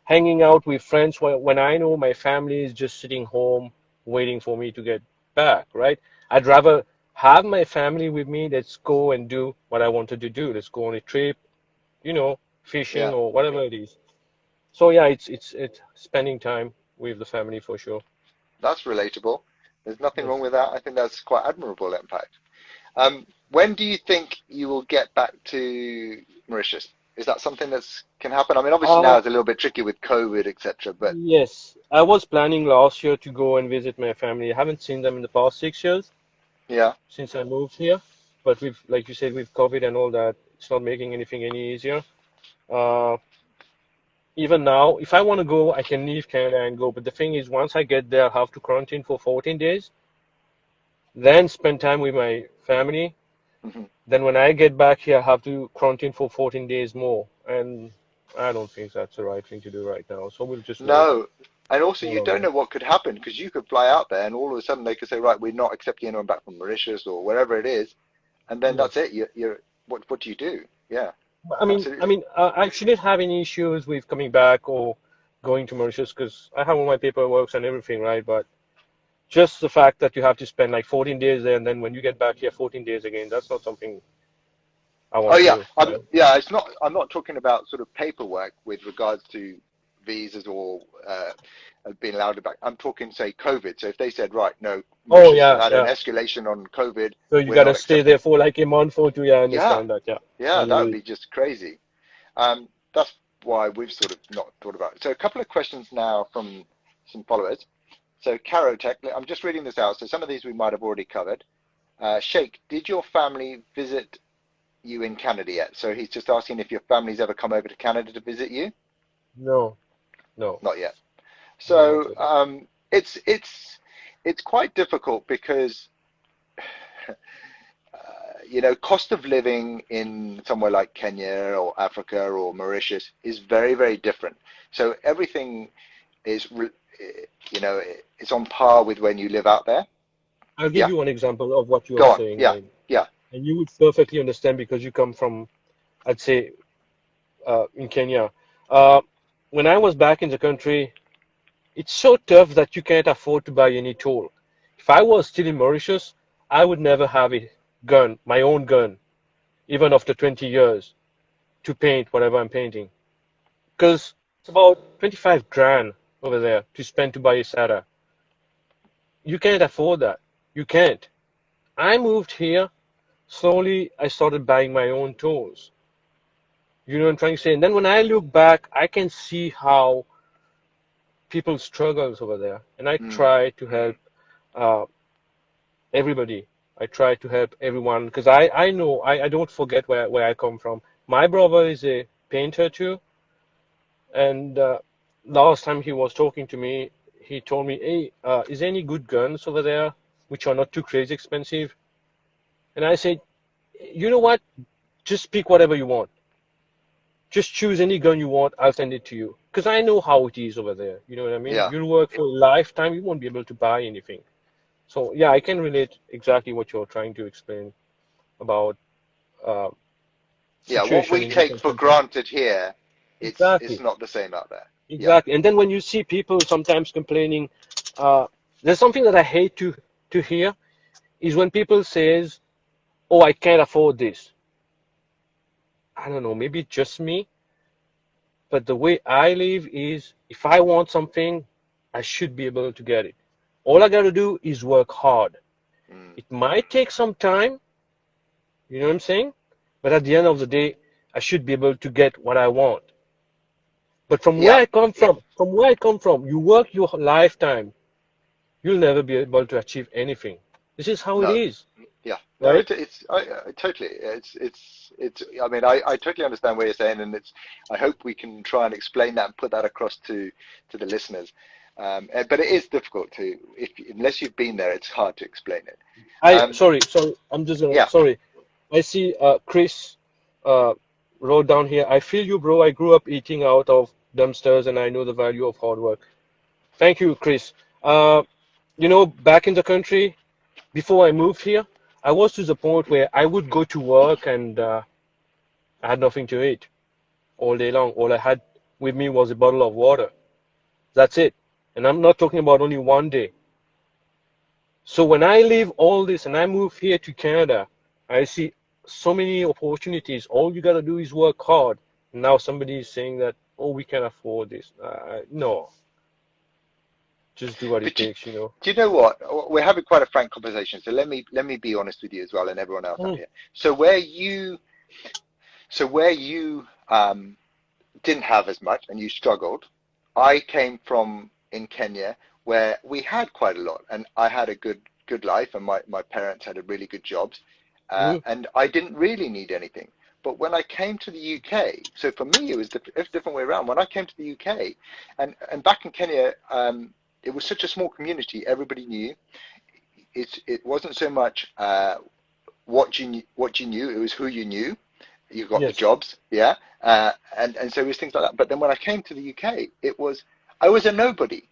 hanging out with friends when I know my family is just sitting home waiting for me to get back, right? I'd rather have my family with me. Let's go and do what I wanted to do. Let's go on a trip, fishing Yeah. or whatever it is. So yeah, it's spending time with the family for sure. That's relatable. There's nothing Yes. wrong with that. I think that's quite admirable, in fact. When do you think you will get back to Mauritius? Is that something that's can happen? I mean, obviously now Uh, it's a little bit tricky with COVID, etc. But yes. I was planning last year to go and visit my family. I haven't seen them in the past 6 years yeah, since I moved here. But like you said, with COVID and all that, it's not making anything any easier. Uh, Even now, if I want to go, I can leave Canada and go. But the thing is, once I get there, I have to quarantine for 14 days, then spend time with my family. hmm, Then when I get back here, I have to quarantine for 14 days more. And I don't think that's the right thing to do right now. So we'll just wait no. And also, all you don't along. know what could happen because you could fly out there and all of a sudden they could say, right, we're not accepting anyone back from Mauritius or wherever it is, and then that's Yes. it. You're what do you do? Yeah, I absolutely. mean, I shouldn't have any issues with coming back or going to Mauritius because I have all my paperwork and everything, right? But just the fact that you have to spend like 14 days there and then when you get back here, 14 days again, that's not something I Oh want to yeah, do, right? It's not. I'm not talking about sort of paperwork with regards to visas or being allowed back. I'm talking, say, COVID. So if they said, right, no, Oh, Mauritius has yeah, had an yeah. escalation on COVID, So you we're gotta not stay accepting. there for like a month or two. Yeah, I Yeah, understand that. Yeah, I yeah, get that would it. be just crazy. That's why we've sort of not thought about it. So a couple of questions now from some followers. So Caro Tech, I'm just reading this out. So some of these we might have already covered. Sheikh, did your family visit you in Canada yet? So he's just asking if your family's ever come over to Canada to visit you. No, no. Not yet. Yeah, I So get it. it's quite difficult because cost of living in somewhere like Kenya or Africa or Mauritius is very, very different. So everything is, it's on par with when you live out there. I'll give Yeah, you one example of what you are go on. saying, Yeah, right? yeah. And you would perfectly understand because you come from, I'd say, in Kenya. Uh, when I was back in the country, it's so tough that you can't afford to buy any tool. If I was still in Mauritius, I would never have a gun, my own gun, even after 20 years, to paint whatever I'm painting. Because it's about 25 grand over there to spend to buy a SATA. You can't afford that. You can't. I moved here, slowly I started buying my own tools. You know what I'm trying to say? And then when I look back, I can see how people struggles over there. And I Mm, try to help uh, everybody. I try to help everyone because I know I don't forget where I come from. My brother is a painter too, and last time he was talking to me, he told me, "Hey, is there any good guns over there which are not too crazy expensive?" And I said, "You know what? Just pick whatever you want. Just choose any gun you want. I'll send it to you." Because I know how it is over there. You know what I mean? yeah, You'll work for a lifetime. You won't be able to buy anything. So yeah, I can relate exactly what you're trying to explain about uh, yeah. What situation we in take different for countries. granted here, it's Exactly, not the same out there. Yeah, exactly. And then when you see people sometimes complaining, uh, there's something that I hate to hear is when people says, "Oh, I can't afford this." I don't know, maybe it's just me, but the way I live is if I want something, I should be able to get it. All I got to do is work hard. mm, It might take some time, you know what I'm saying? But at the end of the day, I should be able to get what I want. But yeah. from where I come from, you work your lifetime, you'll never be able to achieve anything. This is how it No, is, yeah. No, right? it's I totally. It's. I mean, I totally understand what you're saying, and it's. I hope we can try and explain that and put that across to the listeners. But it is difficult to if unless you've been there, it's hard to explain it. I Um, sorry, I'm just gonna yeah. sorry. I see Chris uh wrote down here. I feel you, bro. I grew up eating out of dumpsters and I know the value of hard work. Thank you, Chris. Uh, back in the country, before I moved here, I was to the point where I would go to work and I had nothing to eat all day long. All I had with me was a bottle of water. That's it. And I'm not talking about only one day. So when I leave all this and I move here to Canada, I see so many opportunities. All you got to do is work hard. Now somebody is saying that, oh, we can afford this. No, just do what it But you, takes. do you know what? We're having quite a frank conversation, so let me be honest with you as well, and everyone else out Mm, here. So where you didn't have as much and you struggled, I came from in Kenya where we had quite a lot, and I had a good life, and my parents had a really good jobs, mm, and I didn't really need anything. But when I came to the UK, so for me it was a different way around. When I came to the UK, and back in Kenya, it was such a small community. Everybody knew. It wasn't so much what you knew. It was who you knew. You got the yes, jobs, yeah, and so it was things like that. But then when I came to the UK, I was a nobody,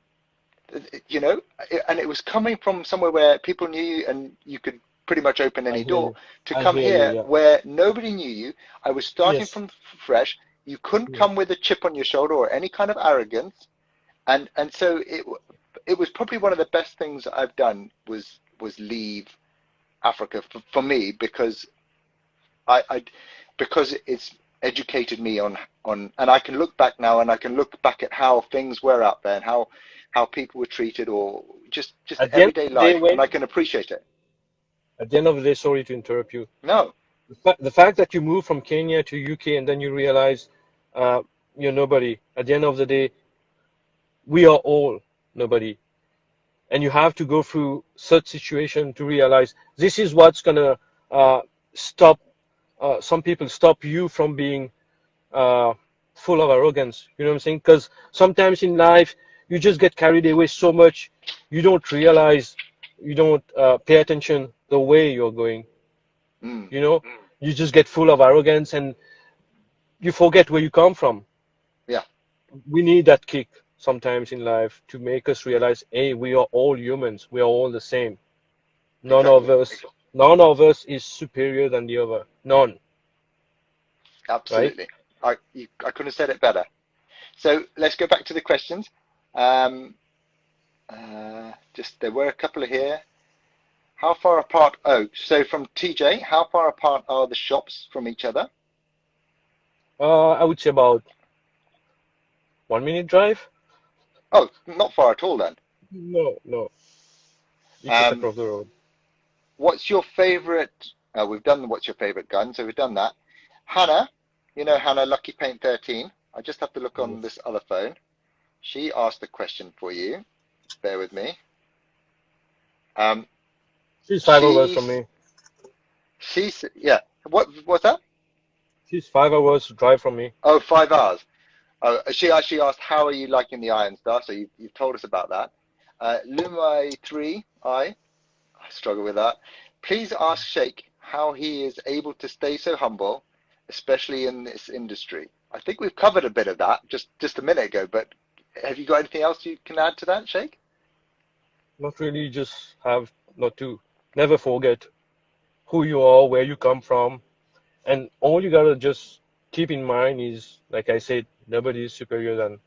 you know, and it was coming from somewhere where people knew you and you could pretty much open I any hear door you. to I come hear you. here Yeah. where nobody knew you. I was starting Yes. from fresh. You couldn't Mm. come with a chip on your shoulder or any kind of arrogance, and so it was probably one of the best things I've done was leave Africa for me I because it's educated me on and I can look back now and I can look back at how things were out there and how people were treated or just At the end everyday of the day, life, and I when can appreciate it. at the end of the day, sorry to interrupt you. No, The fact that you moved from Kenya to UK and then you realize uh, you're nobody. At the end of the day, we are all nobody, and you have to go through such situation to realize this is what's gonna uh, stop some people stop you from being uh, full of arrogance. You know what I'm saying? Because sometimes in life you just get carried away so much, you don't realize, you don't pay attention the way you're going. Mm. You know, you just get full of arrogance and you forget where you come from. Yeah, We need that kick sometimes in life to make us realize, hey, we are all humans. We are all the same. None of exactly. us, none of us is superior than the other. None, right? Absolutely. I couldn't have said it better. So let's go back to the questions. Um, just there were a couple of here. How far apart? Oh, so from TJ, how far apart are the shops from each other? I would say about 1 minute drive. Oh, not far at all then. No, no, it's just Um, across the road. what's your favorite? We've done what's your favorite gun, so we've done that. Hannah, you know Hannah, Lucky Paint 13. I just have to look on Yes. this other phone. She asked a question for you. Bear with me. Um, She's 5 hours she from me. yeah. What's that? She's 5 hours drive from me. Oh, 5 hours. Oh, she actually asked, how are you liking the Iron Star? So you've told us about that. Lumai 3, I struggle with that. Please ask Sheikh how he is able to stay so humble, especially in this industry. I think we've covered a bit of that just a minute ago, but have you got anything else you can add to that, Sheikh? Not really, just have not to never forget who you are, where you come from, and all you gotta just keep in mind is, like I said, nobody is superior than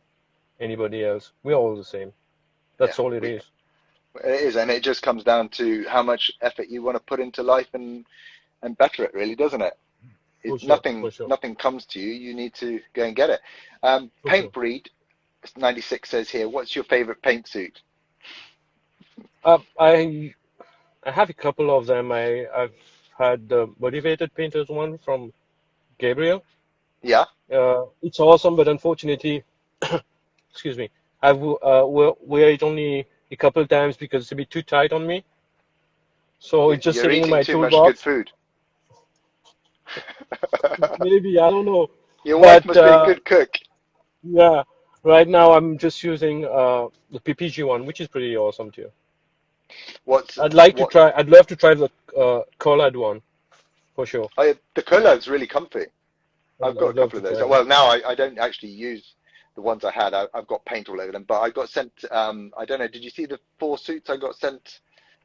anybody else. We're all the same. Yeah, That's all it is. it is, and it just comes down to how much effort you want to put into life and better it, really, doesn't it? For sure, Nothing for sure, nothing comes to you. You need to go and get it. for Paint sure. breed 96 says here, what's your favorite paint suit? I have a couple of them. I've had the motivated painters one from Gabriel. Yeah, It's awesome, but unfortunately, excuse me, I've wear it only a couple of times because it's a bit too tight on me. So it's just you're sitting in eating my too much good toolbox. food. Maybe, I don't know. Your wife But must be a good cook. yeah, right now I'm just using the PPG one, which is pretty awesome too. What's I'd like to what? try. I'd love to try the colored one for sure. Oh, the Colad's really comfy. I've got a I'd love couple to of those. try it. Well, now I don't actually use the ones I had. I've got paint all over them, but I got sent. I don't know. Did you see the 4 suits I got sent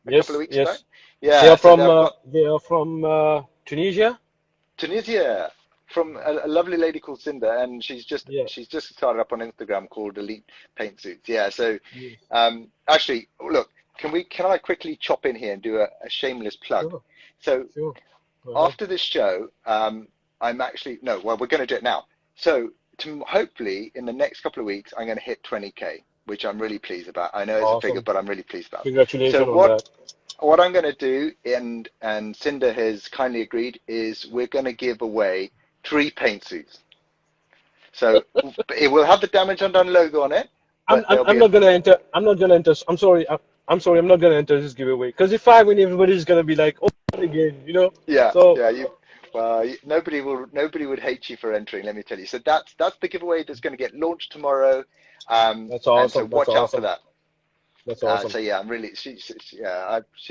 a couple of Yes, weeks ago? yes. Yeah. So I've got They are from Tunisia. Tunisia from a lovely lady called Cinda, and Yeah. she's just started up on Instagram called Elite Paint Suits. Yeah. So Yes. actually, look, can I quickly chop in here and do a shameless plug? Sure, So sure. Go ahead. after this show, I'm actually no, well, we're going to do it now. So hopefully in the next couple of weeks, I'm going to hit 20K, which I'm really pleased about. I know it's a figure, Awesome. but I'm really pleased about. So Congratulations on that. what I'm going to do, and Cinder has kindly agreed, is we're going to give away 3 paint suits. So it will have the Damage Undone logo on it, but there'll I'm be a not gonna enter. I'm not gonna enter. I'm sorry. I'm sorry. I'm not gonna enter this giveaway because if I win, everybody's gonna be like, "Oh, not again," you know. yeah, So yeah. Nobody would hate you for entering. Let me tell you. So that's the giveaway that's going to get launched tomorrow. that's And so awesome. That's watch out for awesome. that. That's awesome. So yeah, I'm really she's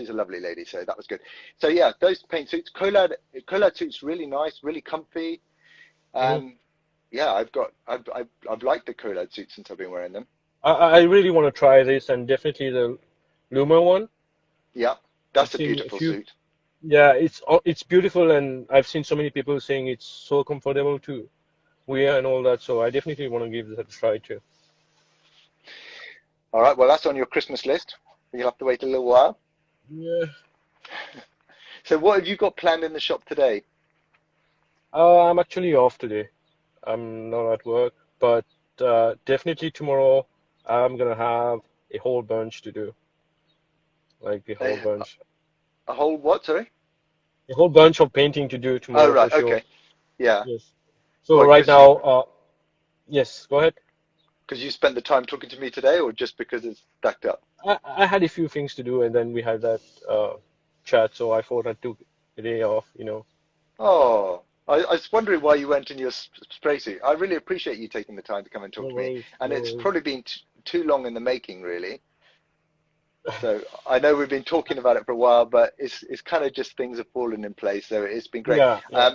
a lovely lady. So that was good. So yeah, those paint suits, Collab suits, really nice, really comfy. hmm Yeah, I've liked the Collab suits since I've been wearing them. I really want to try this and definitely the Luma one. Yeah, I've that's a seen a beautiful few. suit. Yeah, it's beautiful and I've seen so many people saying it's so comfortable to wear and all that. So I definitely want to give this a try too. All right, well that's on your Christmas list. You'll have to wait a little while. Yeah. So what have you got planned in the shop today? I'm actually off today. I'm not at work, but definitely tomorrow I'm gonna have a whole bunch to do, like A, a whole what? Sorry. a whole bunch of painting to do Oh tomorrow for right, sure. okay, yeah. Yes. So Well, right now, yes, go ahead. because you spent the time talking to me today, or just because it's stacked up? I had a few things to do, and then we had that chat, so I thought I'd took a day off, you know. Oh, I was wondering why you went in your spray suit. I really appreciate you taking the time to come and talk No to me. worries, And no it's worries. probably been too long in the making, really. So I know we've been talking about it for a while, but it's kind of just things have fallen in place. So it's been great. Yeah, yeah.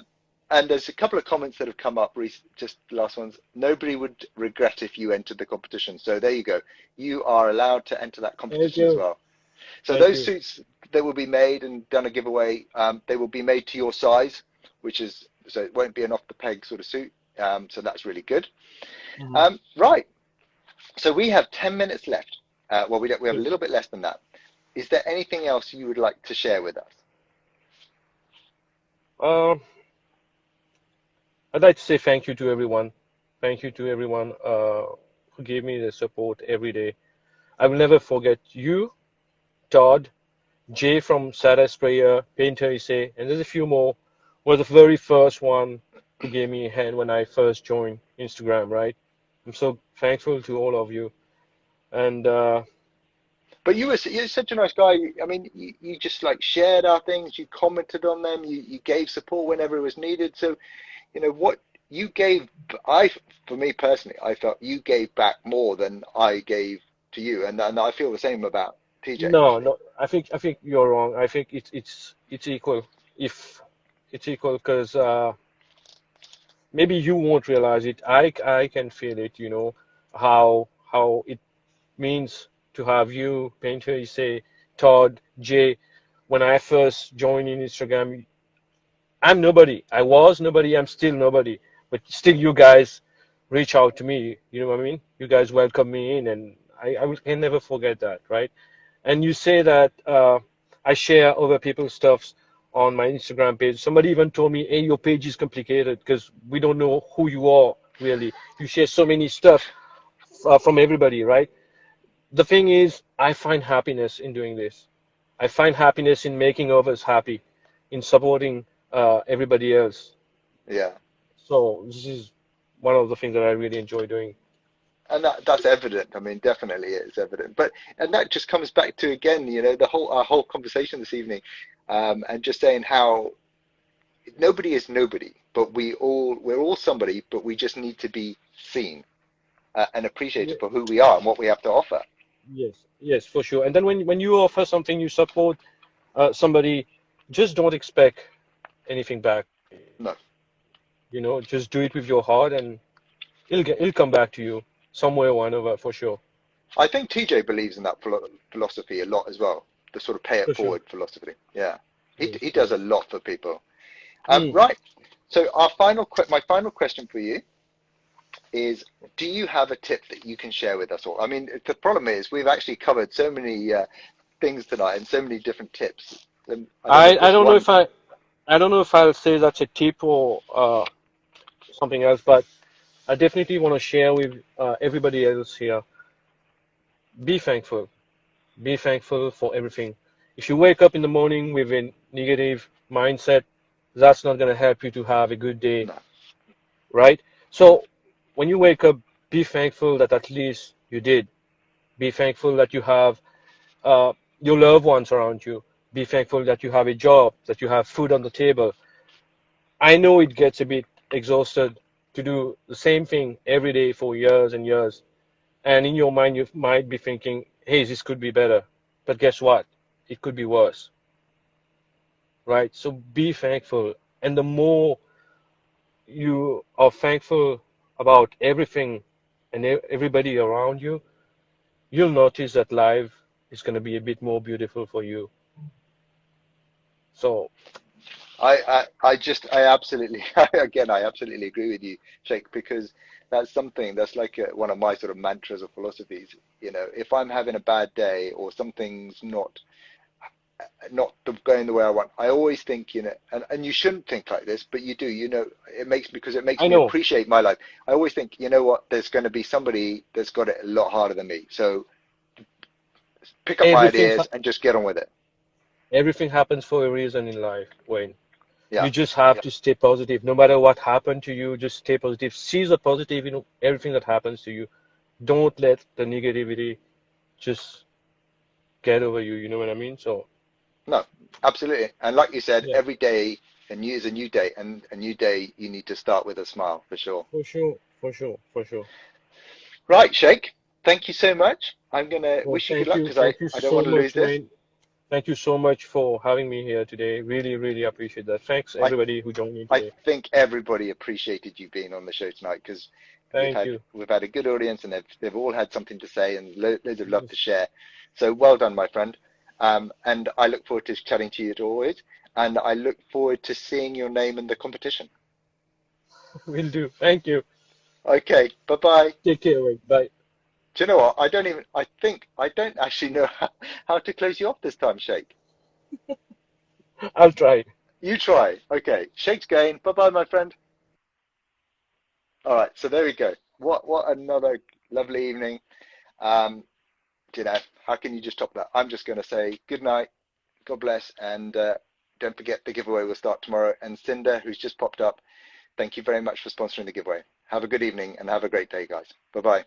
And there's a couple of comments that have come up, just the last ones. Nobody would regret if you entered the competition. So there you go. You are allowed to enter that Thank competition as you. well. So Thank those you. suits that will be made and done a giveaway, they will be made to your size, which is, so it won't be an off the peg sort of suit. So that's really good. Mm-hmm. Right. So we have 10 minutes left. Well, we have a Yes. little bit less than that. Is there anything else you would like to share with us? Um, I'd like to say thank you to everyone. Thank you to everyone who gave me the support every day. I will never forget you, Todd, Jay from Saturday Prayer, Painter Issei, and there's a few more. Were the very first one who gave me a hand when I first joined Instagram, right? I'm so thankful to all of you. And But you're such a nice guy. I mean, you just like shared our things. You commented on them. You gave support whenever it was needed. So, you know what you gave. For me personally, I felt you gave back more than I gave to you, and I feel the same about TJ no, actually. no, I think you're wrong. I think it's equal. If it's equal, because maybe you won't realize it. I can feel it. How it means to have you, Painter, you say, Todd, Jay. When I first joined in Instagram, I'm nobody. I was nobody. I'm still nobody. But still, you guys reach out to me. You know what I mean? You guys welcome me in, and can never forget that, right? And you say that I share other people's stuffs on my Instagram page. Somebody even told me, "Hey, your page is complicated because we don't know who you are really. You share so many stuff from everybody, right?" The thing is, I find happiness in doing this. I find happiness in making others happy, in supporting everybody else. Yeah. So this is one of the things that I really enjoy doing. And that's evident. I mean, definitely it's evident. But and that just comes back to again, the our whole conversation this evening, and just saying how nobody is nobody, but we're all somebody, but we just need to be seen and appreciated Ye- for who we are and what we have to offer. Yes, yes, for sure. And then when you offer something, you support somebody, just don't expect anything back. No, Just do it with your heart, and it'll come back to you somewhere or another for sure. I think TJ believes in that philosophy a lot as well. The sort of pay it For sure. forward philosophy. Yeah, Yes, he does yes. a lot for people. Mm. Right. So my final question for you is, do you have a tip that you can share with us all? I mean, the problem is we've actually covered so many things tonight and so many different tips. And I don't know I if I there's don't know one. if I don't know if I'll say that's a tip or something else, but I definitely want to share with everybody else here. Be thankful. Be thankful for everything. If you wake up in the morning with a negative mindset, that's not going to help you to have a good day, No, right? So when you wake up, be thankful that at least you did. Be thankful that you have uh, your loved ones around you. Be thankful that you have a job, that you have food on the table. I know it gets a bit exhausted to do the same thing every day for years and years. And in your mind, you might be thinking, hey, this could be better. But guess what? It could be worse, right? So be thankful. And the more you are thankful about everything and everybody around you, you'll notice that life is going to be a bit more beautiful for you. So, I absolutely, again, I absolutely agree with you, Sheikh, because that's something that's like one of my sort of mantras or philosophies. If I'm having a bad day or something's not going the way I want, I always think, and you shouldn't think like this, but you do, because it makes I me know appreciate my life. I always think, you know what, there's going to be somebody that's got it a lot harder than me. So pick up my everything ideas and just get on with it. everything happens for a reason in life, Wayne. Yeah. You just have to stay positive. No matter what happened to you, just stay positive. See the positive in everything that happens to you. Don't let the negativity just get over you. You know what I mean? So, No, absolutely. And like you said, yeah, every day is a new day, and a new day you need to start with a smile for sure. for sure, for sure, for sure. Right, Sheikh. thank you so much. I'm going to Well, wish you good luck because I don't so want to lose much, this. Wayne. Thank you so much for having me here today. Really, really appreciate that. Thanks I everybody who joined me I today. think everybody appreciated you being on the show tonight because Thank you. we've had a good audience and they've all had something to say and loads of love to Yes. share. So well done, my friend. And I look forward to chatting to you as always. And I look forward to seeing your name in the competition. Will do. Thank you. Okay, bye bye. Take care, Wayne. Bye. Do you know what? I don't actually know how to close you off this time, Sheikh. I'll try. You try. Okay, Sheikh's going. Bye bye, my friend. All right, so there we go. What another lovely evening. Um, you know, how can you just top that? I'm just going to say good night, God bless, and don't forget the giveaway will start tomorrow. And Cinder, who's just popped up, thank you very much for sponsoring the giveaway. Have a good evening and have a great day, guys. Bye bye.